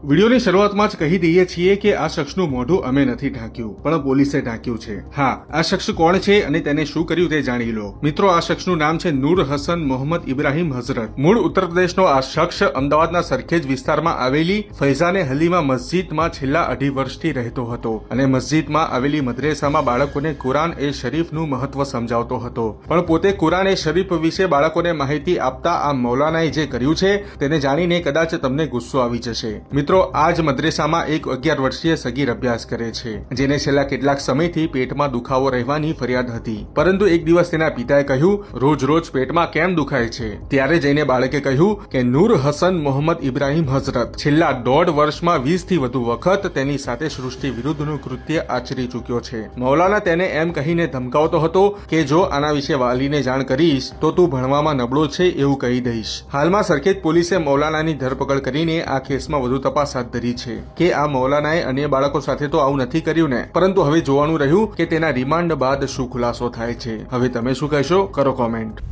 વિડીયોની શરૂઆતમાં જ કહી દઈએ છીએ કે આ શખ્સનું મોઢું અમે નથી ઢાંક્યું પણ પોલીસે ઢાંક્યું છે। હા, આ શખ્સ કોણ છે અને તેને શું કર્યું તે જાણી લો। મિત્રો, આ શખ્સનું નામ છે નૂર હસન મોહમ્મદ ઇબ્રાહીમ હઝરત। મૂળ ઉત્તર પ્રદેશનો આ શખ્સ અમદાવાદના સરખેજ વિસ્તારમાં આવેલી ફૈઝાને હલીમા મસ્જિદમાં છેલ્લા 2.5 વર્ષથી રહેતો હતો અને મસ્જિદમાં આવેલી મદ્રેસામાં બાળકોને કુરાન એ શરીફનું મહત્વ સમજાવતો હતો। પણ પોતે કુરાન એ શરીફ વિશે બાળકોને માહિતી આપતા આ મૌલાનાએ જે કર્યું છે તેને જાણીને કદાચ તમને ગુસ્સો આવી જશે। મિત્રો, આ જ મદ્રેસામાં એક 11 વર્ષીય સગીર અભ્યાસ કરે છે જેને છેલ્લા કેટલાક સમયથી પેટમાં દુખાવો રહેવાની ફરિયાદ હતી, પરંતુ એક દિવસ તેના પિતાએ કહ્યું, રોજ રોજ પેટમાં કેમ દુખાય છે? ત્યારે જઈને બાળકે કહ્યું કે નૂર હસન મોહમ્મદ ઇબ્રાહીમ હઝરત છેલ્લા 1.5 વર્ષમાં 20 થી વધુ વખત તેની સાથે સૃષ્ટિ વિરુદ્ધનું કૃત્ય આચરી ચૂક્યો છે। મૌલાના તેને એમ કહીને ધમકાવતો હતો કે જો આના વિશે વાલીને જાણ કરીશ તો તું ભણવામાં નબળો છે એવું કહી દઈશ। હાલમાં સરખેજ પોલીસે મૌલાનાની ધરપકડ કરીને આ કેસમાં વધુ તપાસ હાથ ધરી છે કે આ મૌલાનાએ અન્ય બાળકો સાથે તો આવું નથી કર્યું ને, પરંતુ હવે જોવાનું રહ્યું કે તેના રિમાન્ડ બાદ શું ખુલાસો થાય છે। હવે તમે શું કહેશો? કરો કોમેન્ટ।